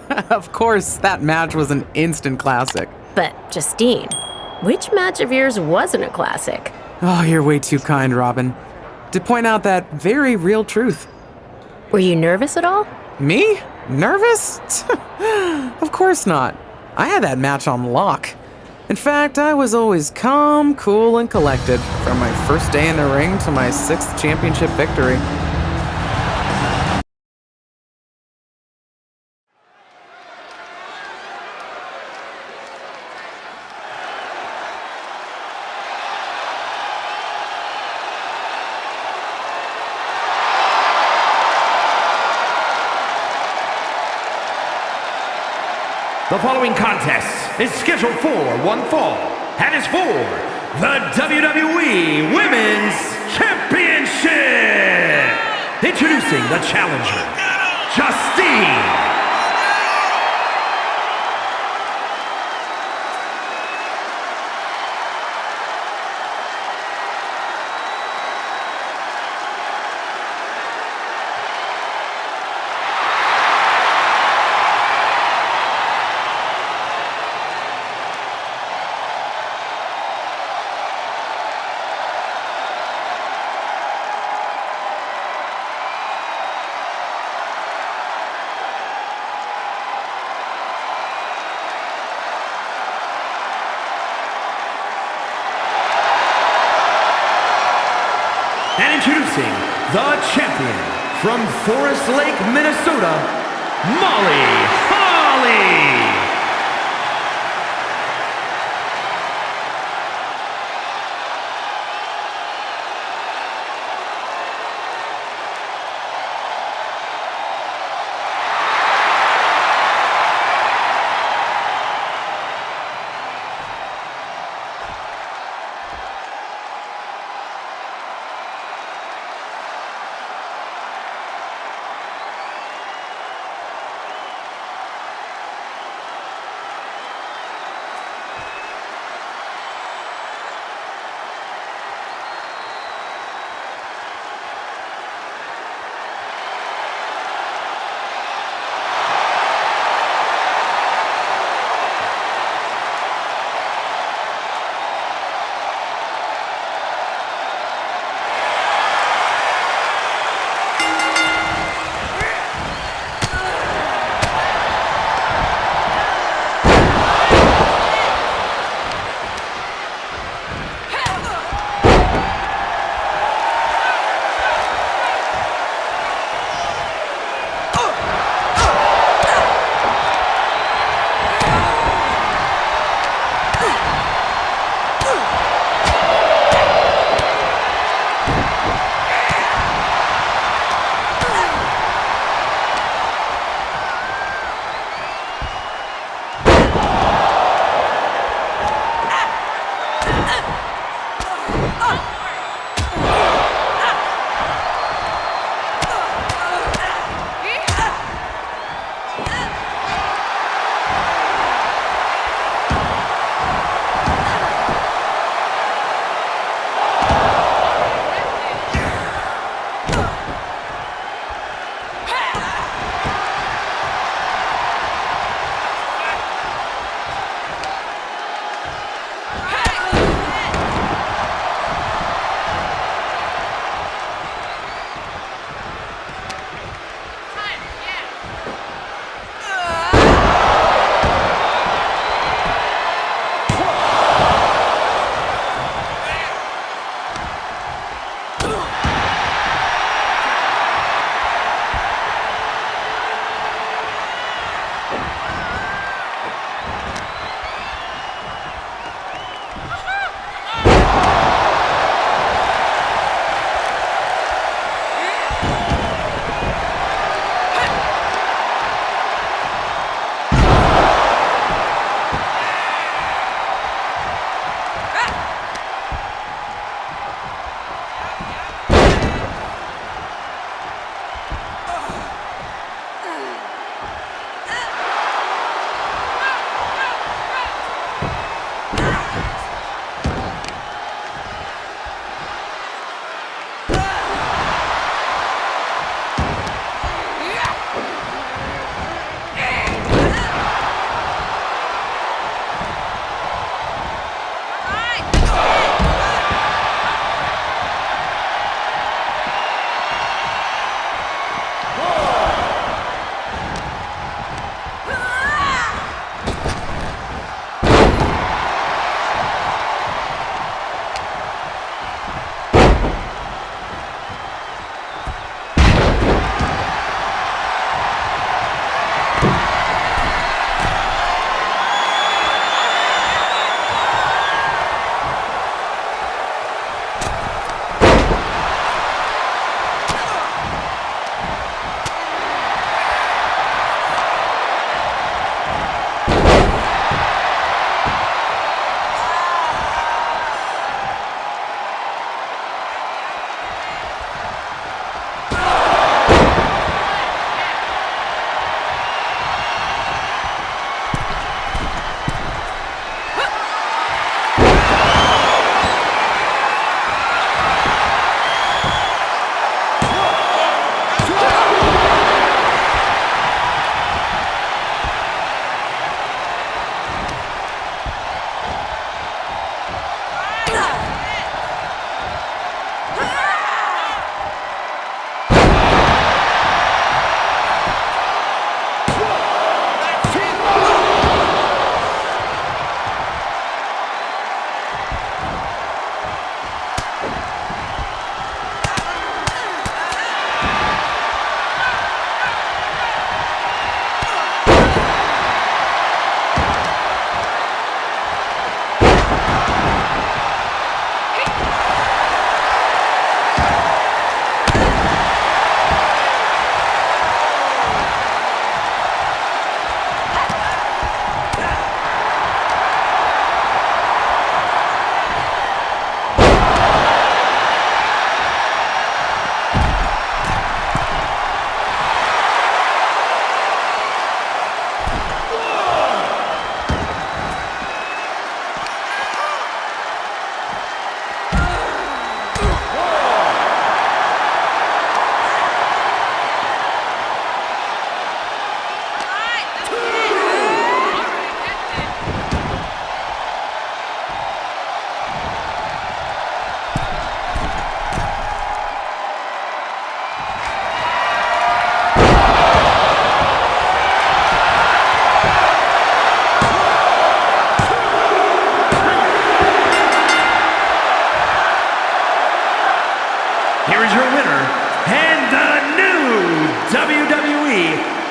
Of course, that match was an instant classic. But, Justine, which match of yours wasn't a classic? Oh, you're way too kind, Robin. To point out that very real truth. Were you nervous at all? Me? Nervous? Of course not. I had that match on lock. In fact, I was always calm, cool, and collected from my first day in the ring to my 6th championship victory. The following contest is scheduled for one fall and is for the WWE Women's Championship. Introducing the challenger, Justine. And introducing the champion from Forest Lake, Minnesota, Molly Holly.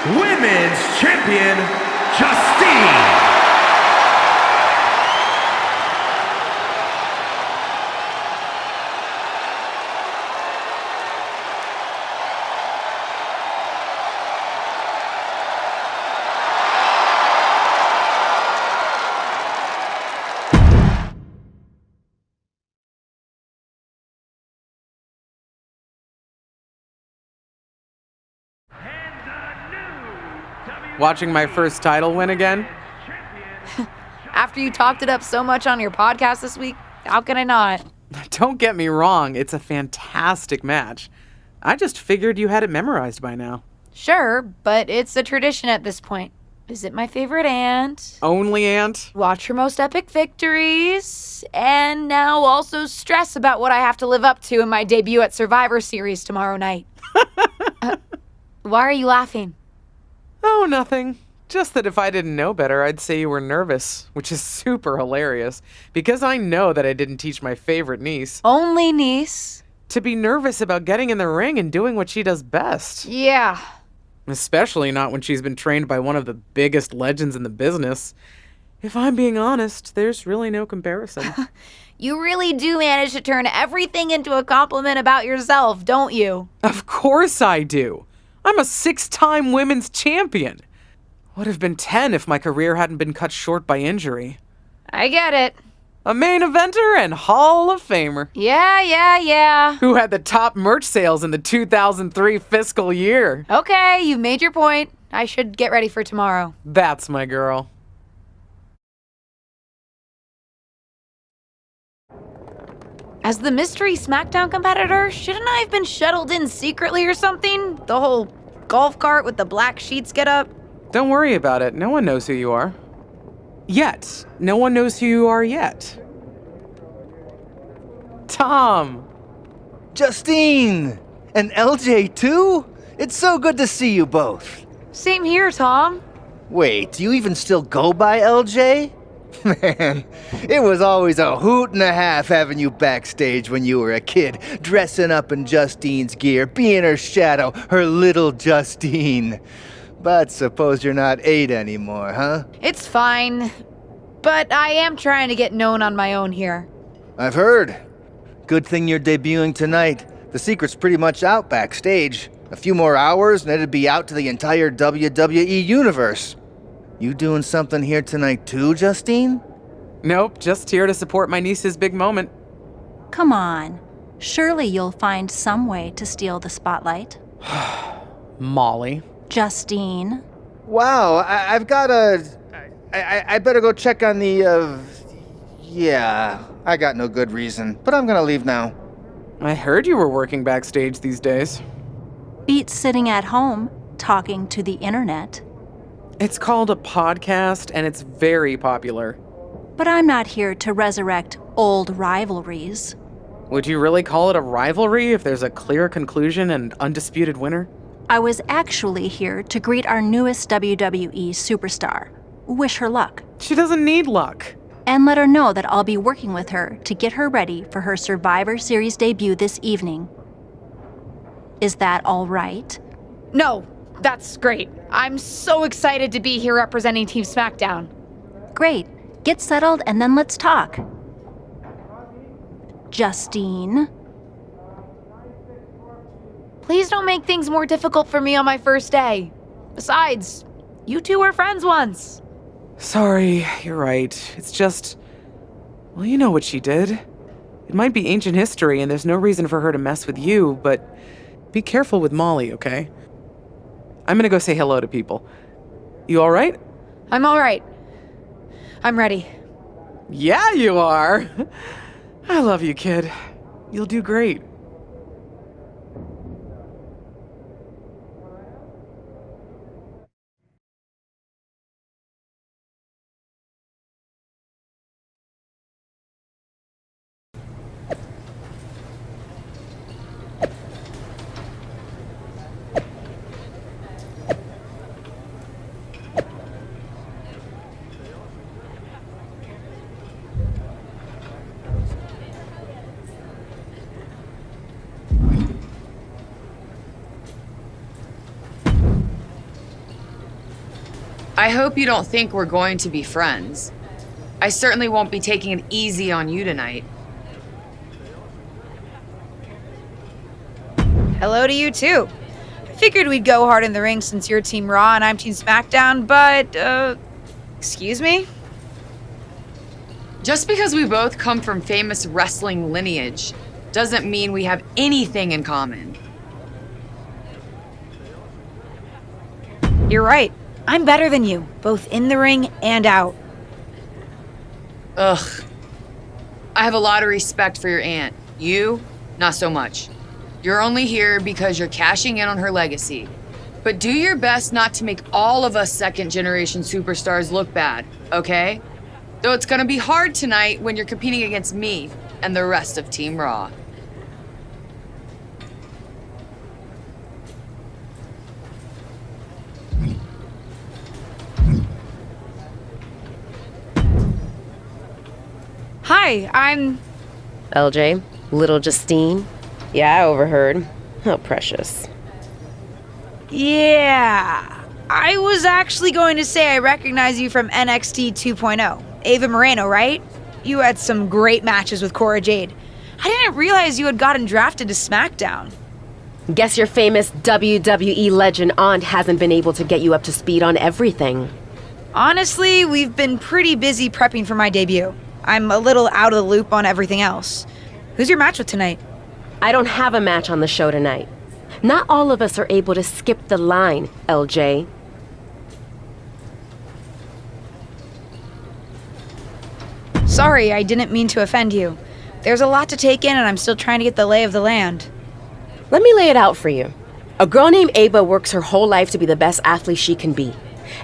Women's Champion, Justine. Watching my first title win again? After you talked it up so much on your podcast this week, how can I not? Don't get me wrong, it's a fantastic match. I just figured you had it memorized by now. Sure, but it's a tradition at this point. Visit my favorite aunt. Only aunt? Watch her most epic victories. And now also stress about what I have to live up to in my debut at Survivor Series tomorrow night. Why are you laughing? Oh, nothing. Just that if I didn't know better, I'd say you were nervous, which is super hilarious, because I know that I didn't teach my favorite niece Only niece. to be nervous about getting in the ring and doing what she does best. Yeah. Especially not when she's been trained by one of the biggest legends in the business. If I'm being honest, there's really no comparison. You really do manage to turn everything into a compliment about yourself, don't you? Of course I do. I'm a 6-time women's champion. Would have been 10 if my career hadn't been cut short by injury. I get it. A main eventer and Hall of Famer. Yeah. Who had the top merch sales in the 2003 fiscal year. Okay, you've made your point. I should get ready for tomorrow. That's my girl. As the mystery SmackDown competitor, shouldn't I have been shuttled in secretly or something? The whole golf cart with the black sheets get up? Don't worry about it. No one knows who you are. Yet. No one knows who you are yet. Tom! Justine! And LJ too? It's so good to see you both. Same here, Tom. Wait, do you even still go by LJ? Man, it was always a hoot and a half having you backstage when you were a kid, dressing up in Justine's gear, being her shadow, her little Justine. But suppose you're not 8 anymore, huh? It's fine. But I am trying to get known on my own here. I've heard. Good thing you're debuting tonight. The secret's pretty much out backstage. A few more hours and it'd be out to the entire WWE universe. You doing something here tonight too, Justine? Nope, just here to support my niece's big moment. Come on. Surely you'll find some way to steal the spotlight. Molly. Justine. Wow, I've got I better go check on the, Yeah, I got no good reason, but I'm gonna leave now. I heard you were working backstage these days. Beats sitting at home, talking to the internet. It's called a podcast, and it's very popular. But I'm not here to resurrect old rivalries. Would you really call it a rivalry if there's a clear conclusion and undisputed winner? I was actually here to greet our newest WWE superstar, wish her luck, She doesn't need luck. and let her know that I'll be working with her to get her ready for her Survivor Series debut this evening. Is that all right? No, that's great. I'm so excited to be here representing Team SmackDown. Great. Get settled and then let's talk. Justine. Please don't make things more difficult for me on my first day. Besides, you two were friends once. Sorry, you're right. It's just... Well, you know what she did. It might be ancient history and there's no reason for her to mess with you, but be careful with Molly, okay? I'm gonna go say hello to people. You alright? I'm all right. I'm ready. Yeah, you are. I love you, kid. You'll do great. I hope you don't think we're going to be friends. I certainly won't be taking it easy on you tonight. Hello to you, too. I figured we'd go hard in the ring since you're Team Raw and I'm Team SmackDown, but, excuse me? Just because we both come from famous wrestling lineage doesn't mean we have anything in common. You're right. I'm better than you, both in the ring and out. Ugh. I have a lot of respect for your aunt. You, not so much. You're only here because you're cashing in on her legacy. But do your best not to make all of us second-generation superstars look bad, okay? Though it's gonna be hard tonight when you're competing against me and the rest of Team Raw. Hi, I'm... LJ, little Justine. Yeah, I overheard. How precious. Yeah. I was actually going to say I recognize you from NXT 2.0. Ava Moreno, right? You had some great matches with Cora Jade. I didn't realize you had gotten drafted to SmackDown. Guess your famous WWE legend aunt hasn't been able to get you up to speed on everything. Honestly, we've been pretty busy prepping for my debut. I'm a little out of the loop on everything else. Who's your match with tonight? I don't have a match on the show tonight. Not all of us are able to skip the line, LJ. Sorry, I didn't mean to offend you. There's a lot to take in and I'm still trying to get the lay of the land. Let me lay it out for you. A girl named Ava works her whole life to be the best athlete she can be.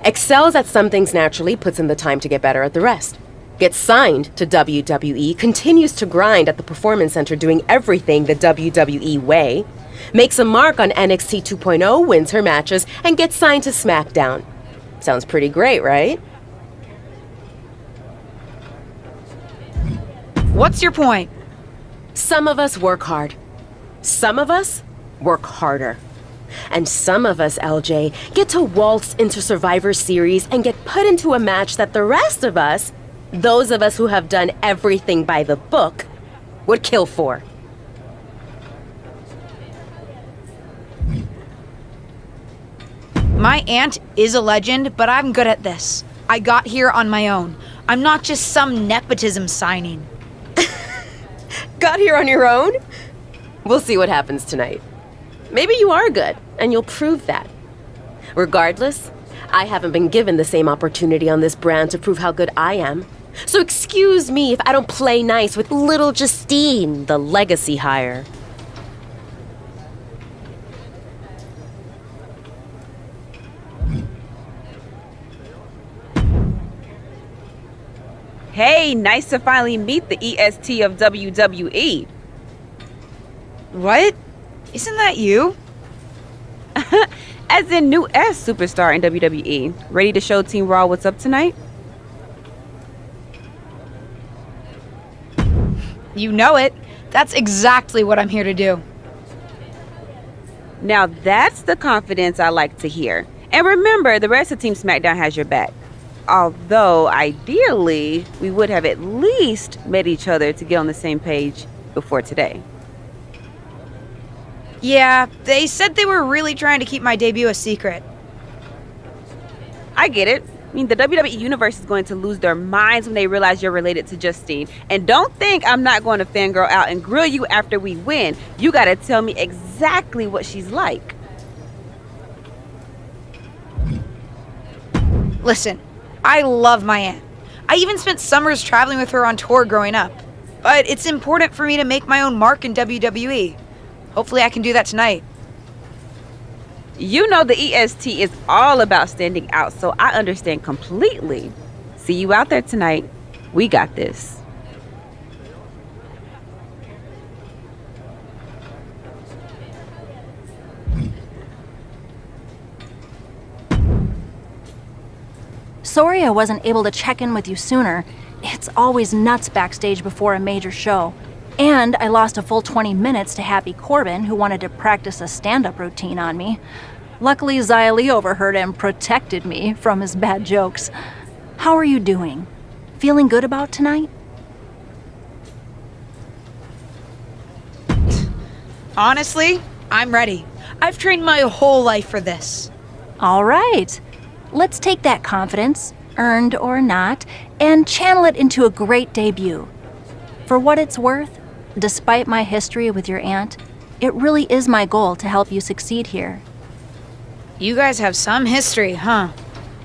Excels at some things naturally, puts in the time to get better at the rest. Gets signed to WWE, continues to grind at the Performance Center doing everything the WWE way, makes a mark on NXT 2.0, wins her matches, and gets signed to SmackDown. Sounds pretty great, right? What's your point? Some of us work hard. Some of us work harder. And some of us, LJ, get to waltz into Survivor Series and get put into a match that the rest of us, those of us who have done everything by the book, would kill for. My aunt is a legend, but I'm good at this. I got here on my own. I'm not just some nepotism signing. Got here on your own? We'll see what happens tonight. Maybe you are good, and you'll prove that. Regardless, I haven't been given the same opportunity on this brand to prove how good I am. So excuse me if I don't play nice with little Justine, the legacy hire. Hey, nice to finally meet the EST of WWE. What? Isn't that you? As in new S superstar in WWE. Ready to show Team Raw what's up tonight? You know it. That's exactly what I'm here to do. Now that's the confidence I like to hear. And remember, the rest of Team SmackDown has your back. Although, ideally, we would have at least met each other to get on the same page before today. Yeah, they said they were really trying to keep my debut a secret. I get it. I mean, the WWE Universe is going to lose their minds when they realize you're related to Justine. And don't think I'm not going to fangirl out and grill you after we win. You gotta tell me exactly what she's like. Listen, I love my aunt. I even spent summers traveling with her on tour growing up. But it's important for me to make my own mark in WWE. Hopefully I can do that tonight. You know the EST is all about standing out, so I understand completely. See you out there tonight. We got this. Sorry I wasn't able to check in with you sooner. It's always nuts backstage before a major show. And I lost a full 20 minutes to Happy Corbin, who wanted to practice a stand-up routine on me. Luckily, Xia Li overheard and protected me from his bad jokes. How are you doing? Feeling good about tonight? Honestly, I'm ready. I've trained my whole life for this. All right. Let's take that confidence, earned or not, and channel it into a great debut. For what it's worth, despite my history with your aunt, it really is my goal to help you succeed here. You guys have some history, huh?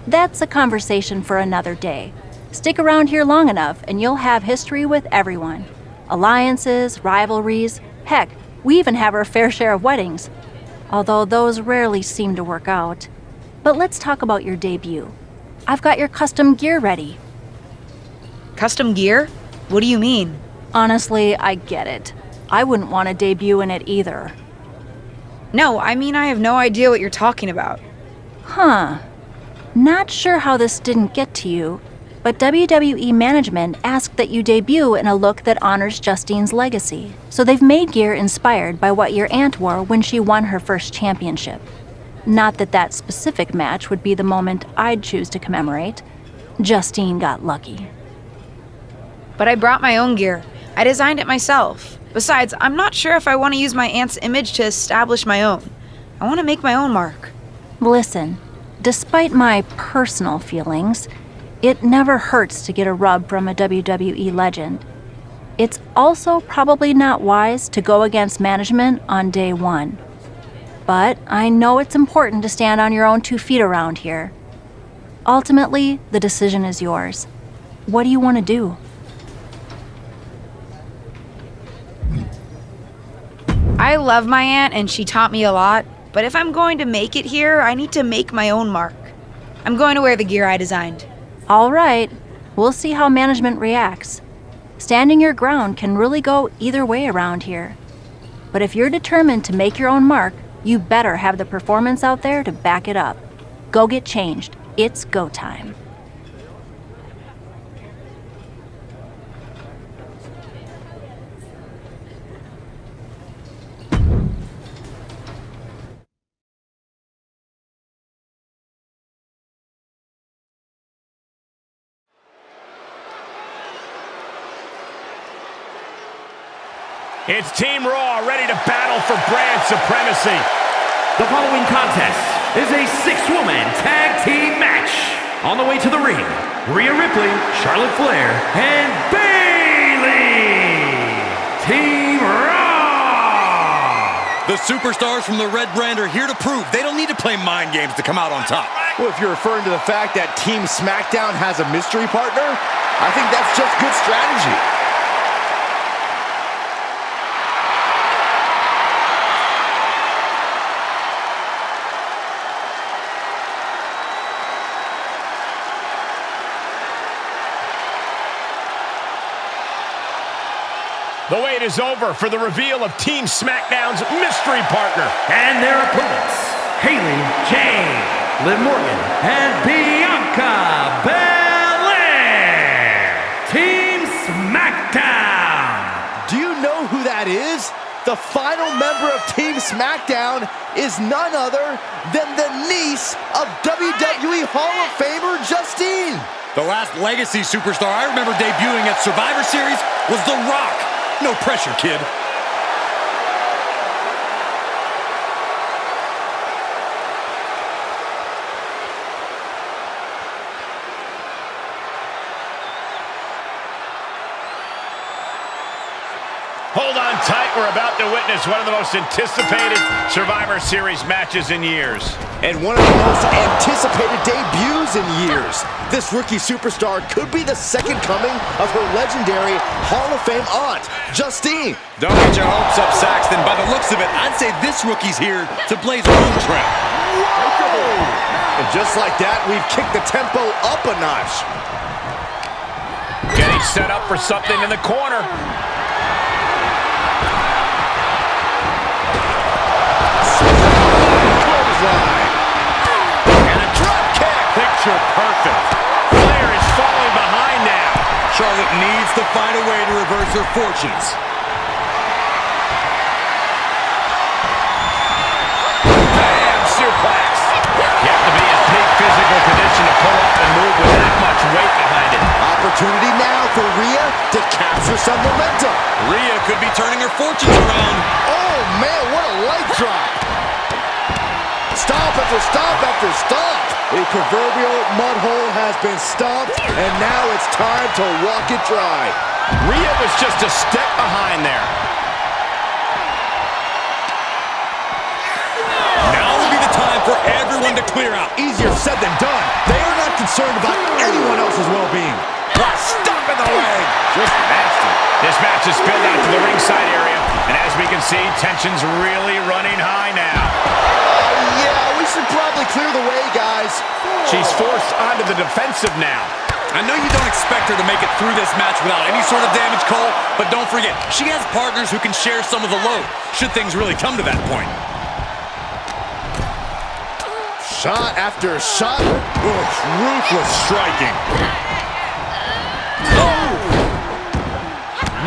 That's a conversation for another day. Stick around here long enough and you'll have history with everyone. Alliances, rivalries, heck, we even have our fair share of weddings. Although those rarely seem to work out. But let's talk about your debut. I've got your custom gear ready. Custom gear? What do you mean? Honestly, I get it. I wouldn't want to debut in it either. No, I mean I have no idea what you're talking about. Huh. Not sure how this didn't get to you, but WWE management asked that you debut in a look that honors Justine's legacy. So they've made gear inspired by what your aunt wore when she won her first championship. Not that that specific match would be the moment I'd choose to commemorate. Justine got lucky. But I brought my own gear. I designed it myself. Besides, I'm not sure if I want to use my aunt's image to establish my own. I want to make my own mark. Listen, despite my personal feelings, it never hurts to get a rub from a WWE legend. It's also probably not wise to go against management on day one. But I know it's important to stand on your own 2 feet around here. Ultimately, the decision is yours. What do you want to do? I love my aunt and she taught me a lot, but if I'm going to make it here, I need to make my own mark. I'm going to wear the gear I designed. All right, we'll see how management reacts. Standing your ground can really go either way around here. But if you're determined to make your own mark, you better have the performance out there to back it up. Go get changed. It's go time. It's Team Raw ready to battle for brand supremacy. The following contest is a 6-woman tag team match. On the way to the ring, Rhea Ripley, Charlotte Flair, and Bayley. Team Raw. The superstars from the Red Brand are here to prove they don't need to play mind games to come out on top. Well, if you're referring to the fact that Team SmackDown has a mystery partner, I think that's just good strategy. The wait is over for the reveal of Team SmackDown's mystery partner. And their opponents, Haley, Jane, Liv Morgan, and Bianca Belair. Team SmackDown. Do you know who that is? The final member of Team SmackDown is none other than the niece of WWE Hall of Famer Justine. The last legacy superstar I remember debuting at Survivor Series was The Rock. No pressure, kid. Hold on tight. We're about to witness one of the most anticipated Survivor Series matches in years. And one of the most anticipated debuts in years. This rookie superstar could be the second coming of her legendary Hall of Fame aunt, Justine. Don't get your hopes up, Saxton. By the looks of it, I'd say this rookie's here to blaze a new trail. Whoa! And just like that, we've kicked the tempo up a notch. Getting set up for something in the corner. And a drop kick. Picture perfect. Flair is falling behind now. Charlotte needs to find a way to reverse her fortunes. Bam! Suplex. to capture some momentum. Rhea could be turning her fortunes around. Oh, man, what a leg drop. Stomp after stomp after stomp. The proverbial mud hole has been stomped, and now it's time to walk it dry. Rhea was just a step behind there. Now would be the time for everyone to clear out. Easier said than done. They are not concerned about anyone else's well-being. Stop in the leg. Just nasty. This match is spilled out to the ringside area, and as we can see, tension's really running high now. Yeah, we should probably clear the way, guys. She's forced onto the defensive now. I know you don't expect her to make it through this match without any sort of damage, Cole, but don't forget, she has partners who can share some of the load, should things really come to that point. Shot after shot. Ruthless striking.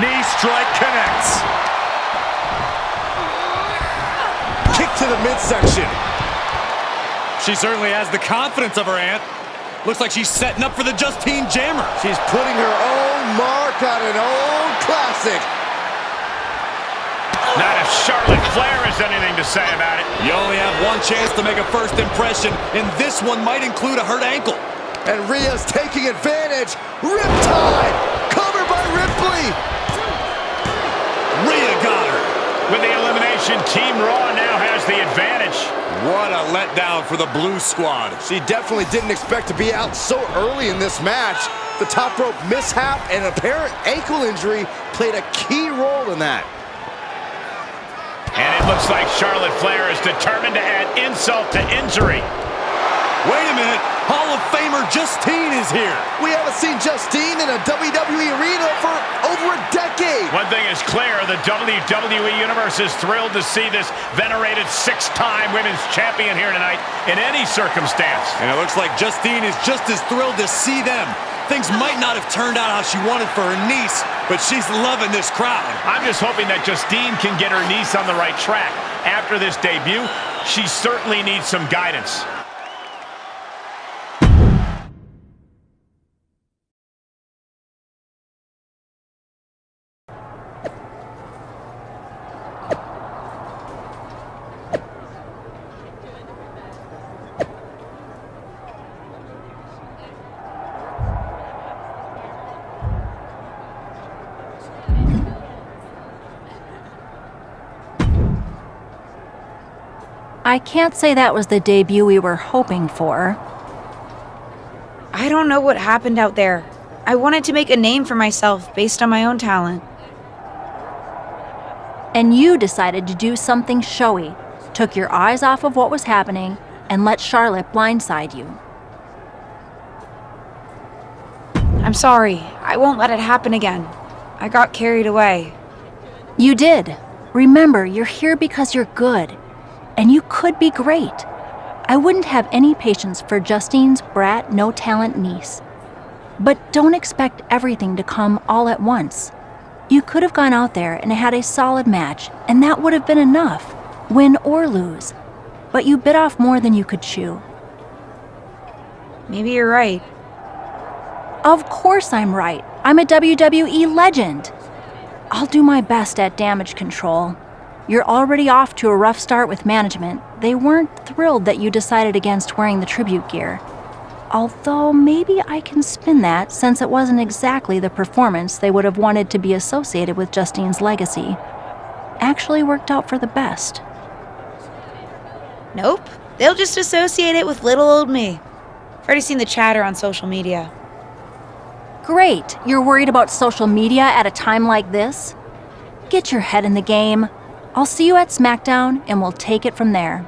Knee strike connects. Kick to the midsection. She certainly has the confidence of her aunt. Looks like she's setting up for the Justine Jammer. She's putting her own mark on an old classic. Not if Charlotte Flair has anything to say about it. You only have one chance to make a first impression, and this one might include a hurt ankle. And Rhea's taking advantage. Riptide! Covered by Ripley! Rhea got her. With the elimination, Team Raw now has the advantage. What a letdown for the Blue Squad. She definitely didn't expect to be out so early in this match. The top rope mishap and apparent ankle injury played a key role in that. And it looks like Charlotte Flair is determined to add insult to injury. Wait a minute. Hall of Famer Justine is here. We haven't seen Justine in a WWE arena for over a decade. One thing is clear, the WWE Universe is thrilled to see this venerated six-time women's champion here tonight in any circumstance. And it looks like Justine is just as thrilled to see them. Things might not have turned out how she wanted for her niece, but she's loving this crowd. I'm just hoping that Justine can get her niece on the right track. After this debut, she certainly needs some guidance. I can't say that was the debut we were hoping for. I don't know what happened out there. I wanted to make a name for myself based on my own talent. And you decided to do something showy, took your eyes off of what was happening, and let Charlotte blindside you. I'm sorry. I won't let it happen again. I got carried away. You did. Remember, you're here because you're good. And you could be great. I wouldn't have any patience for Justine's brat, no-talent niece. But don't expect everything to come all at once. You could have gone out there and had a solid match, and that would have been enough, win or lose. But you bit off more than you could chew. Maybe you're right. Of course I'm right. I'm a WWE legend. I'll do my best at damage control. You're already off to a rough start with management. They weren't thrilled that you decided against wearing the tribute gear. Although maybe I can spin that since it wasn't exactly the performance they would have wanted to be associated with Justine's legacy. Actually worked out for the best. Nope. They'll just associate it with little old me. I've already seen the chatter on social media. Great. You're worried about social media at a time like this? Get your head in the game. I'll see you at SmackDown, and we'll take it from there.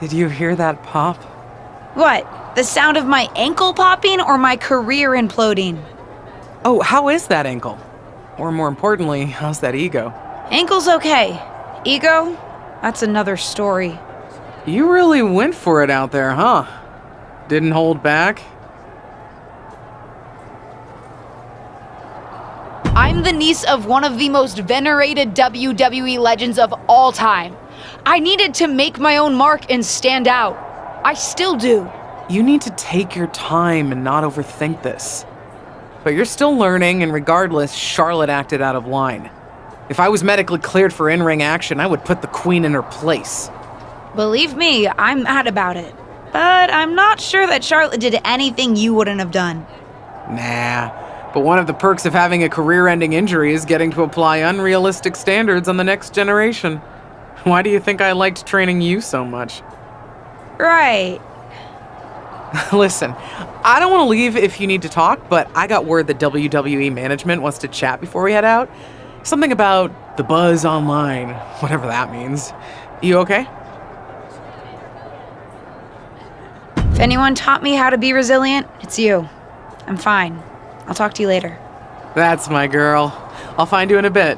Did you hear that pop? What? The sound of my ankle popping or my career imploding? Oh, how is that ankle? Or more importantly, how's that ego? Ankle's okay. Ego? That's another story. You really went for it out there, huh? Didn't hold back? I'm the niece of one of the most venerated WWE legends of all time. I needed to make my own mark and stand out. I still do. You need to take your time and not overthink this. But you're still learning, and regardless, Charlotte acted out of line. If I was medically cleared for in-ring action, I would put the queen in her place. Believe me, I'm mad about it. But I'm not sure that Charlotte did anything you wouldn't have done. Nah, but one of the perks of having a career-ending injury is getting to apply unrealistic standards on the next generation. Why do you think I liked training you so much? Right. Listen, I don't want to leave if you need to talk, but I got word that WWE management wants to chat before we head out. Something about the buzz online, whatever that means. You okay? If anyone taught me how to be resilient, it's you. I'm fine. I'll talk to you later. That's my girl. I'll find you in a bit.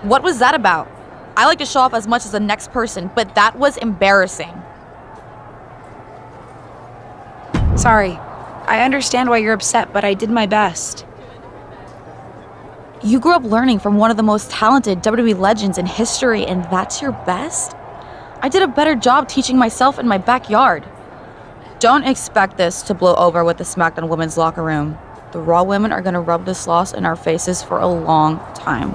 What was that about? I like to show off as much as the next person, but that was embarrassing. Sorry. I understand why you're upset, but I did my best. You grew up learning from one of the most talented WWE legends in history, and that's your best? I did a better job teaching myself in my backyard. Don't expect this to blow over with the SmackDown women's locker room. The Raw women are gonna rub this loss in our faces for a long time.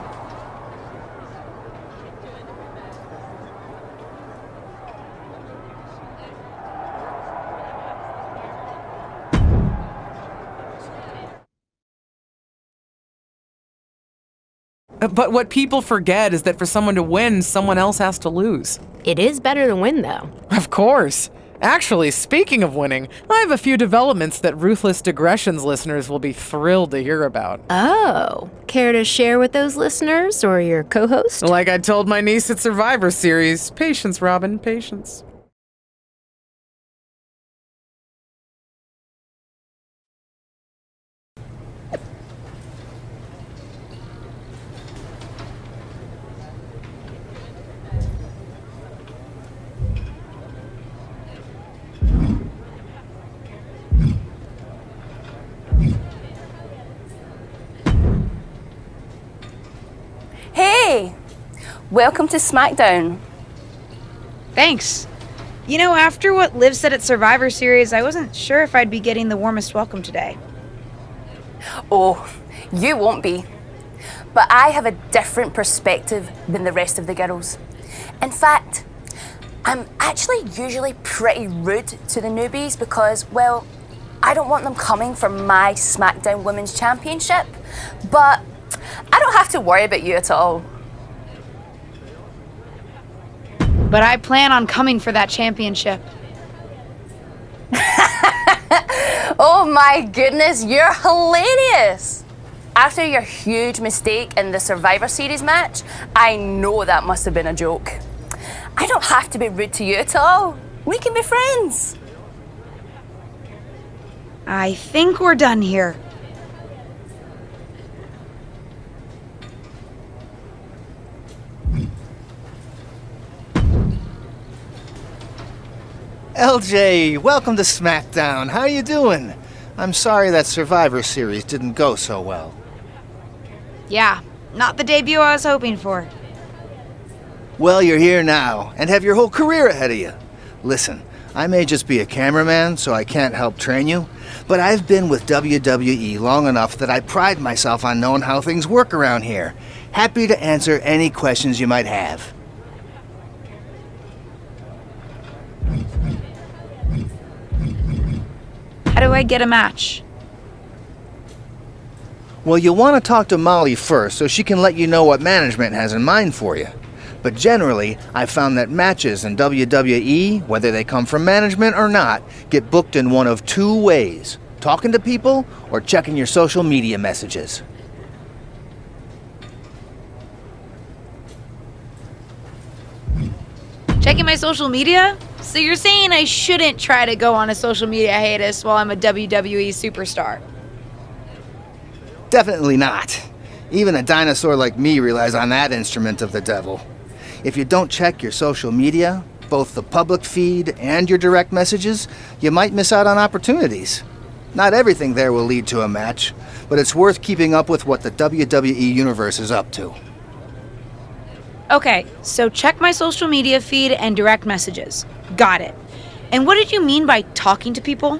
But what people forget is that for someone to win, someone else has to lose. It is better to win, though. Of course. Actually, speaking of winning, I have a few developments that Ruthless Digressions listeners will be thrilled to hear about. Oh, care to share with those listeners or your co-host? Like I told my niece at Survivor Series, patience, Robin, patience. Hey! Welcome to SmackDown. Thanks. You know, after what Liv said at Survivor Series, I wasn't sure if I'd be getting the warmest welcome today. Oh, you won't be. But I have a different perspective than the rest of the girls. In fact, I'm actually usually pretty rude to the newbies because, well, I don't want them coming for my SmackDown Women's Championship. But I don't have to worry about you at all. But I plan on coming for that championship. Oh my goodness, you're hilarious! After your huge mistake in the Survivor Series match, I know that must have been a joke. I don't have to be rude to you at all. We can be friends. I think we're done here. LJ, welcome to SmackDown. How you doing? I'm sorry that Survivor Series didn't go so well. Yeah, not the debut I was hoping for. Well, you're here now, and have your whole career ahead of you. Listen, I may just be a cameraman, so I can't help train you, but I've been with WWE long enough that I pride myself on knowing how things work around here. Happy to answer any questions you might have. How do I get a match? Well, you'll want to talk to Molly first so she can let you know what management has in mind for you. But generally, I've found that matches in WWE, whether they come from management or not, get booked in one of two ways: talking to people or checking your social media messages. Checking my social media? So you're saying I shouldn't try to go on a social media hiatus while I'm a WWE superstar? Definitely not. Even a dinosaur like me relies on that instrument of the devil. If you don't check your social media, both the public feed and your direct messages, you might miss out on opportunities. Not everything there will lead to a match, but it's worth keeping up with what the WWE Universe is up to. Okay, so check my social media feed and direct messages. Got it. And what did you mean by talking to people?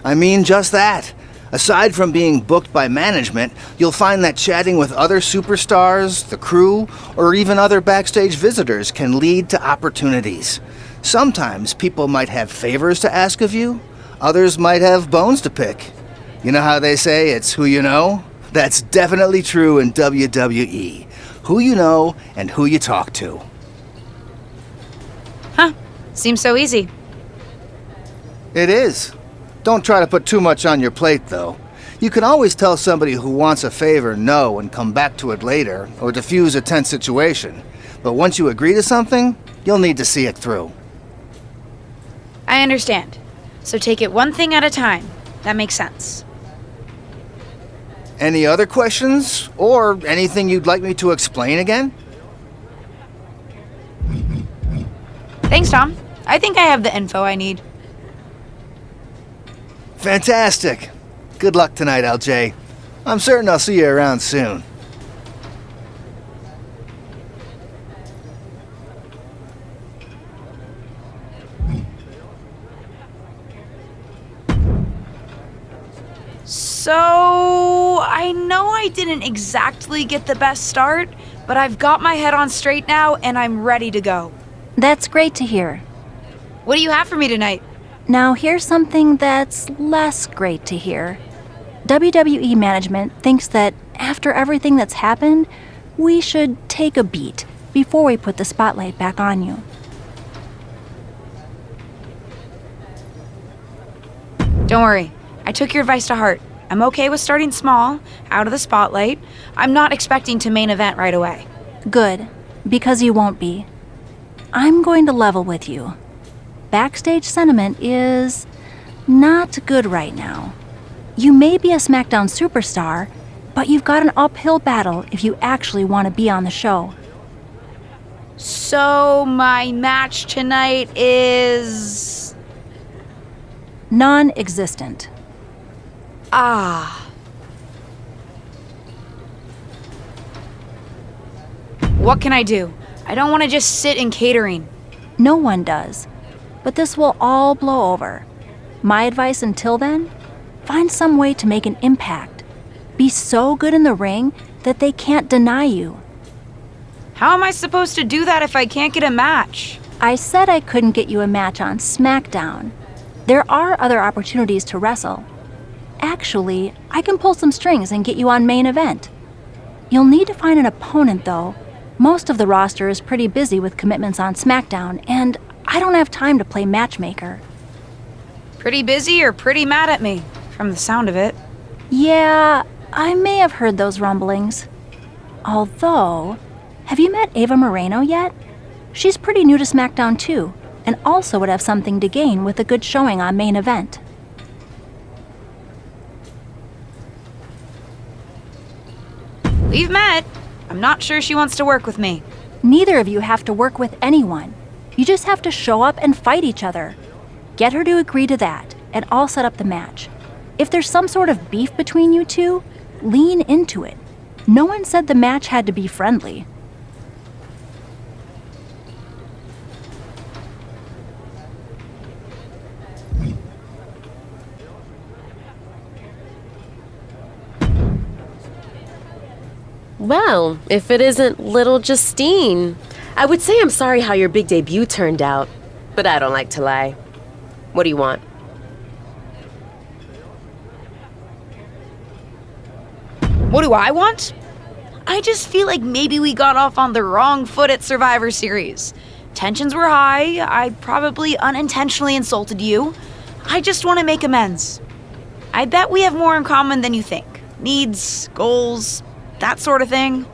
I mean just that. Aside from being booked by management, you'll find that chatting with other superstars, the crew, or even other backstage visitors can lead to opportunities. Sometimes people might have favors to ask of you, others might have bones to pick. You know how they say it's who you know? That's definitely true in WWE. Who you know and who you talk to. Huh. Seems so easy. It is. Don't try to put too much on your plate, though. You can always tell somebody who wants a favor no and come back to it later, or diffuse a tense situation. But once you agree to something, you'll need to see it through. I understand. So take it one thing at a time. That makes sense. Any other questions? Or anything you'd like me to explain again? Thanks, Tom. I think I have the info I need. Fantastic. Good luck tonight, LJ. I'm certain I'll see you around soon. So, I know I didn't exactly get the best start, but I've got my head on straight now and I'm ready to go. That's great to hear. What do you have for me tonight? Now, here's something that's less great to hear. WWE management thinks that after everything that's happened, we should take a beat before we put the spotlight back on you. Don't worry. I took your advice to heart. I'm okay with starting small, out of the spotlight. I'm not expecting to main event right away. Good, because you won't be. I'm going to level with you. Backstage sentiment is not good right now. You may be a SmackDown superstar, but you've got an uphill battle if you actually want to be on the show. So, my match tonight is... non-existent. Ah. What can I do? I don't want to just sit in catering. No one does. But this will all blow over. My advice until then? Find some way to make an impact. Be so good in the ring that they can't deny you. How am I supposed to do that if I can't get a match? I said I couldn't get you a match on SmackDown. There are other opportunities to wrestle. Actually, I can pull some strings and get you on main event. You'll need to find an opponent, though. Most of the roster is pretty busy with commitments on SmackDown, and I don't have time to play matchmaker. Pretty busy or pretty mad at me, from the sound of it. Yeah, I may have heard those rumblings. Although, have you met Ava Moreno yet? She's pretty new to SmackDown too, and also would have something to gain with a good showing on main event. We've met. I'm not sure she wants to work with me. Neither of you have to work with anyone. You just have to show up and fight each other. Get her to agree to that, and I'll set up the match. If there's some sort of beef between you two, lean into it. No one said the match had to be friendly. Well, if it isn't little Justine. I would say I'm sorry how your big debut turned out, but I don't like to lie. What do you want? What do I want? I just feel like maybe we got off on the wrong foot at Survivor Series. Tensions were high. I probably unintentionally insulted you. I just want to make amends. I bet we have more in common than you think. Needs, goals, that sort of thing.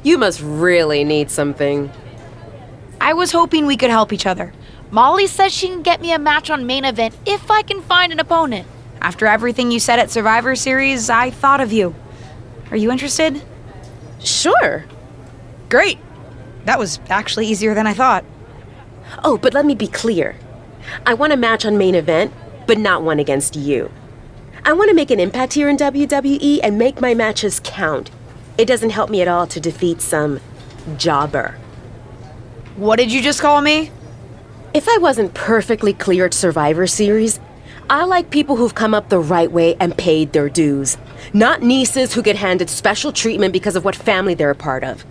You must really need something. I was hoping we could help each other. Molly says she can get me a match on main event if I can find an opponent. After everything you said at Survivor Series, I thought of you. Are you interested? Sure. Great. That was actually easier than I thought. Oh, but let me be clear. I want a match on main event, but not one against you. I want to make an impact here in WWE and make my matches count. It doesn't help me at all to defeat some jobber. What did you just call me? If I wasn't perfectly clear at Survivor Series, I like people who've come up the right way and paid their dues. Not nieces who get handed special treatment because of what family they're a part of.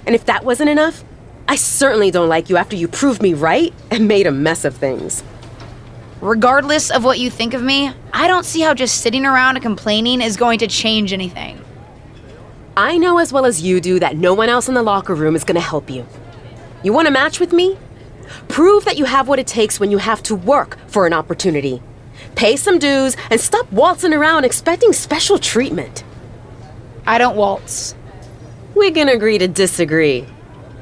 And if that wasn't enough, I certainly don't like you after you proved me right and made a mess of things. Regardless of what you think of me, I don't see how just sitting around and complaining is going to change anything. I know as well as you do that no one else in the locker room is going to help you. You want a match with me? Prove that you have what it takes when you have to work for an opportunity. Pay some dues and stop waltzing around expecting special treatment. I don't waltz. We can agree to disagree,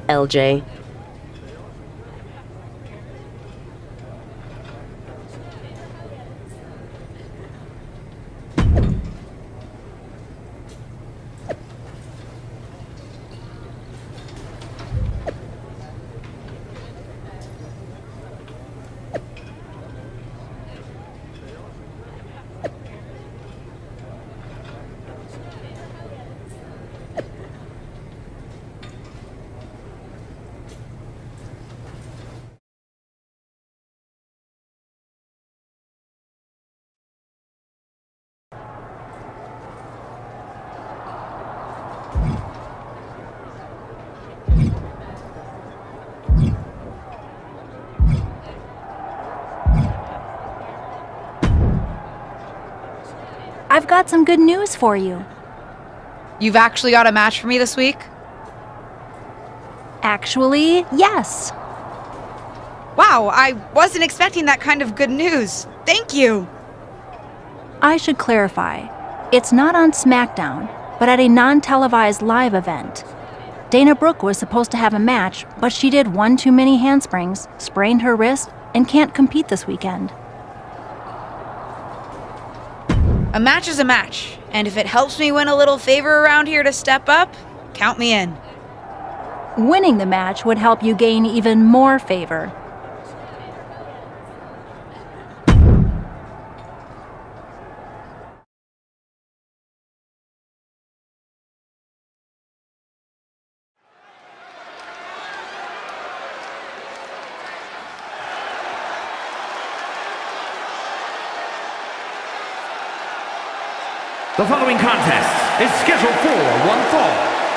LJ. I've got some good news for you. You've actually got a match for me this week? Actually, yes. Wow, I wasn't expecting that kind of good news. Thank you. I should clarify. It's not on SmackDown, but at a non-televised live event. Dana Brooke was supposed to have a match, but she did one too many handsprings, sprained her wrist, and can't compete this weekend. A match is a match, and if it helps me win a little favor around here to step up, count me in. Winning the match would help you gain even more favor. The following contest is scheduled for one fall.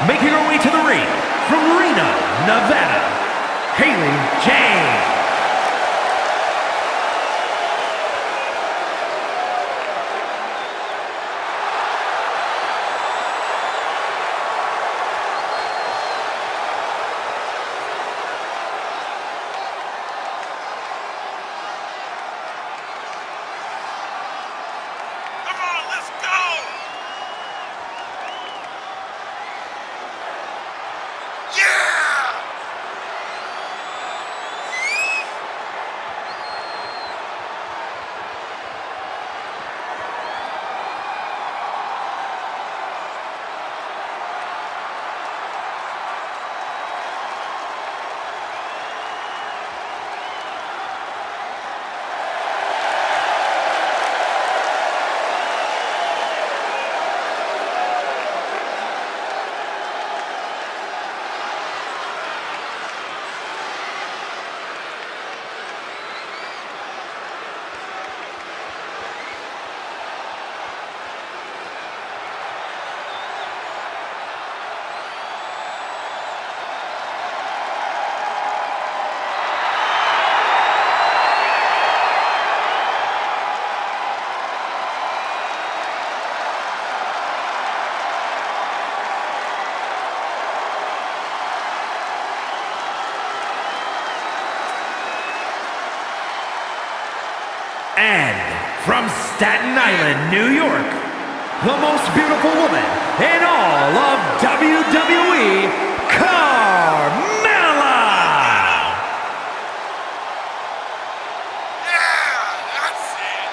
Making her way to the ring from Reno, Nevada, Haley Jane. And from Staten Island, New York, the most beautiful woman in all of WWE, Carmella! Yeah, that's it.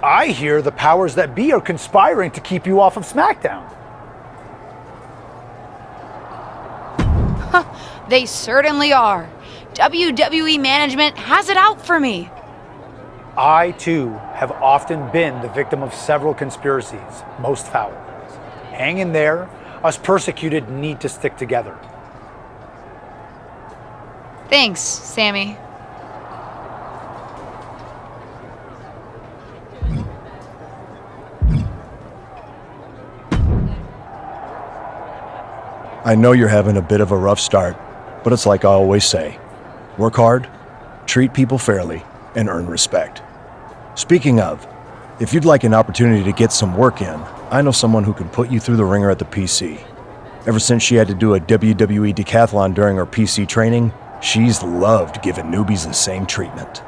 I hear the powers that be are conspiring to keep you off of SmackDown. They certainly are. WWE management has it out for me. I, too, have often been the victim of several conspiracies, most foul. Hang in there. Us persecuted need to stick together. Thanks, Sammy. I know you're having a bit of a rough start, but it's like I always say, work hard, treat people fairly, and earn respect. Speaking of, if you'd like an opportunity to get some work in, I know someone who can put you through the ringer at the PC. Ever since she had to do a WWE decathlon during her PC training, she's loved giving newbies the same treatment.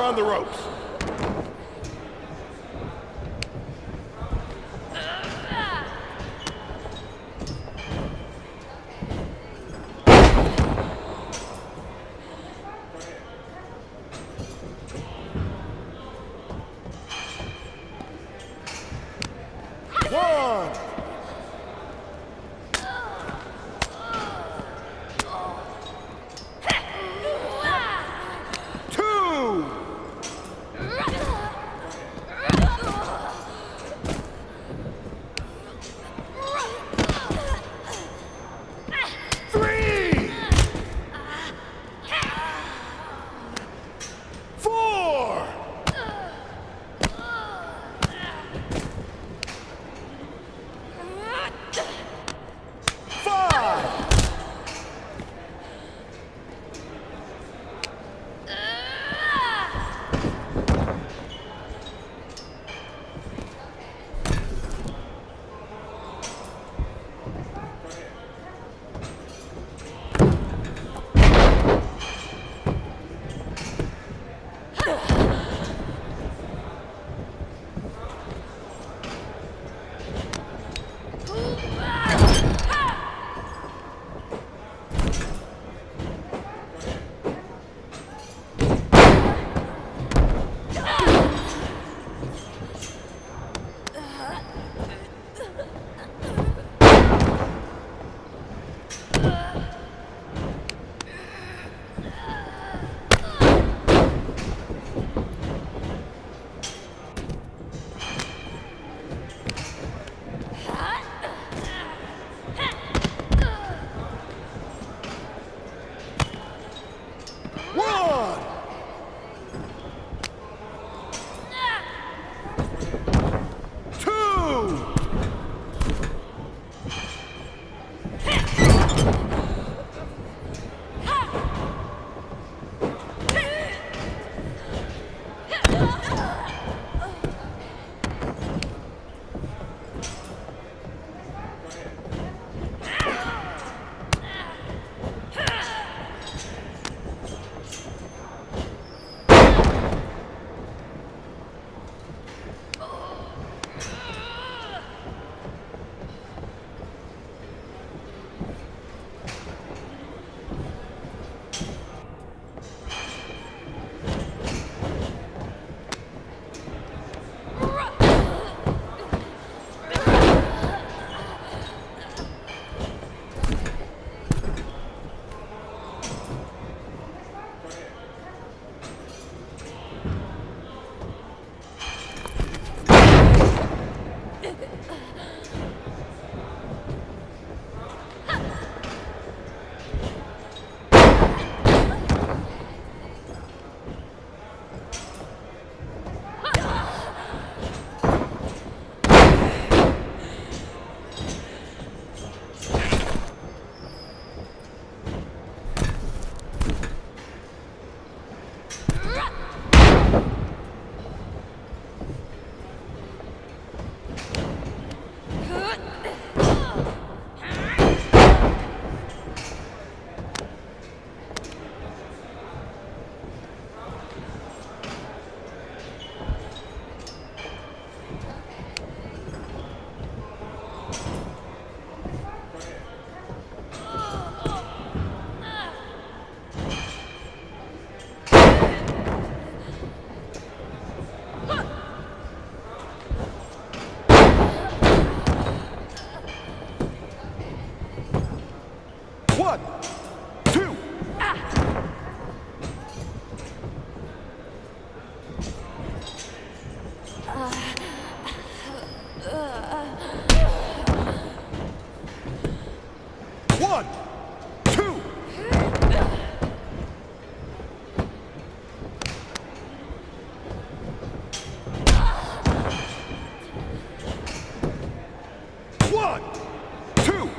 around the ropes. One. Two. Three. Four. Five. One. Two. One, two. One, two. One, two.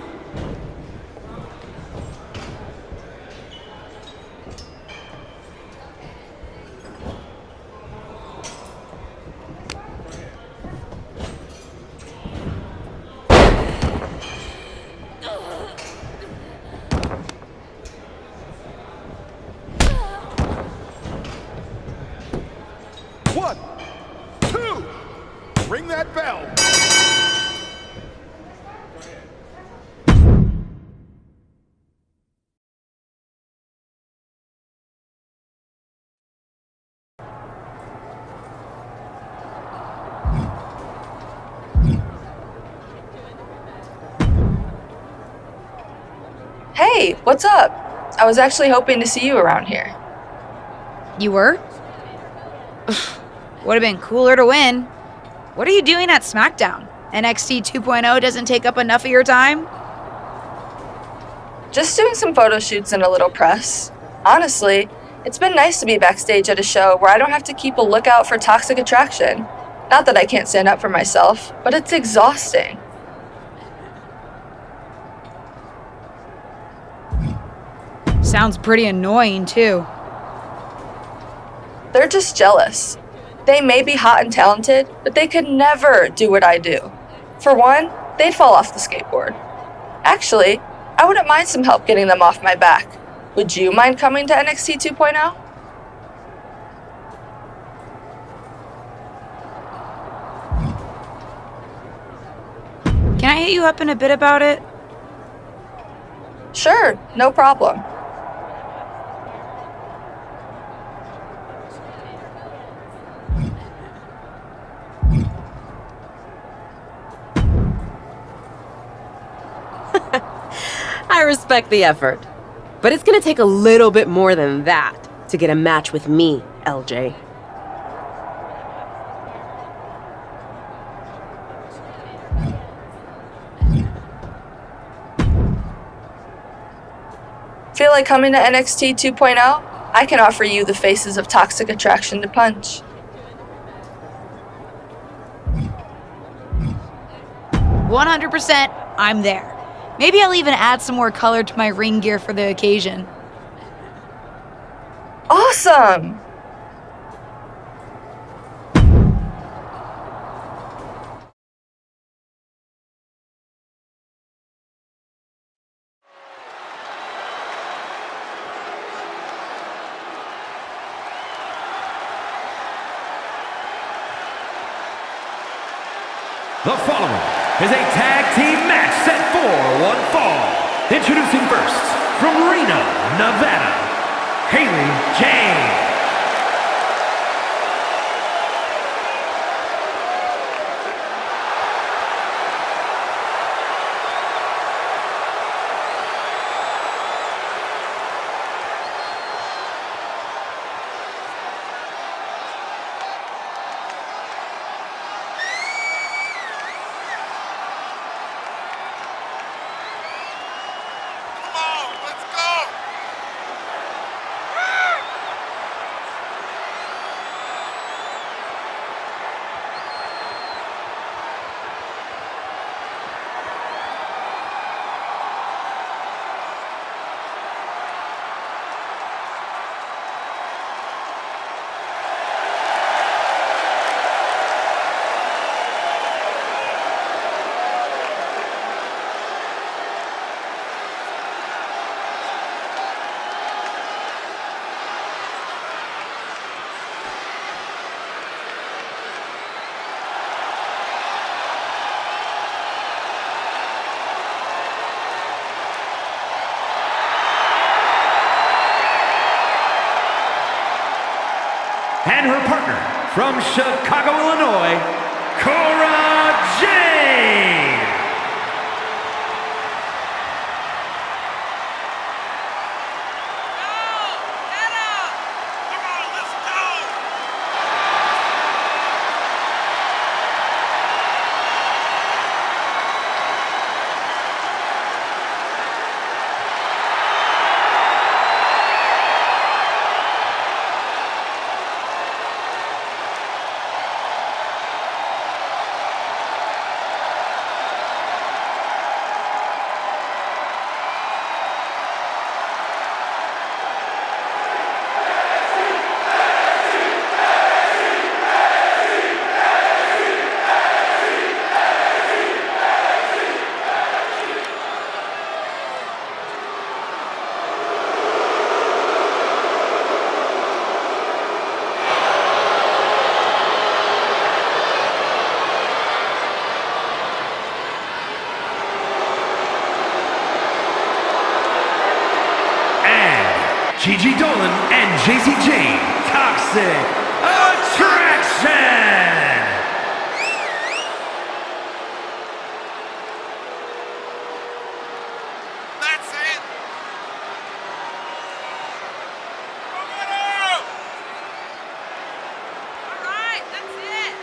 ring that bell. Hey, what's up? I was actually hoping to see you around here. You were? Would have been cooler to win. What are you doing at SmackDown? NXT 2.0 doesn't take up enough of your time? Just doing some photo shoots and a little press. Honestly, it's been nice to be backstage at a show where I don't have to keep a lookout for toxic attraction. Not that I can't stand up for myself, but it's exhausting. Sounds pretty annoying, too. They're just jealous. They may be hot and talented, but they could never do what I do. For one, they'd fall off the skateboard. Actually, I wouldn't mind some help getting them off my back. Would you mind coming to NXT 2.0? Can I hit you up in a bit about it? Sure, no problem. I respect the effort. But it's gonna take a little bit more than that to get a match with me, LJ. Feel like coming to NXT 2.0? I can offer you the faces of toxic attraction to punch. %, I'm there. Maybe I'll even add some more color to my ring gear for the occasion. Awesome! The following is a tag team match set for one fall. Introducing first, from Reno, Nevada, Haley Jane. And her partner, from Chicago, Illinois, Cora Jade. Gigi Dolan and JC Jane, Toxic Attraction! That's it. All right, that's it.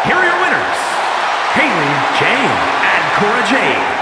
Here are your winners, Haley Jade and Cora Jade.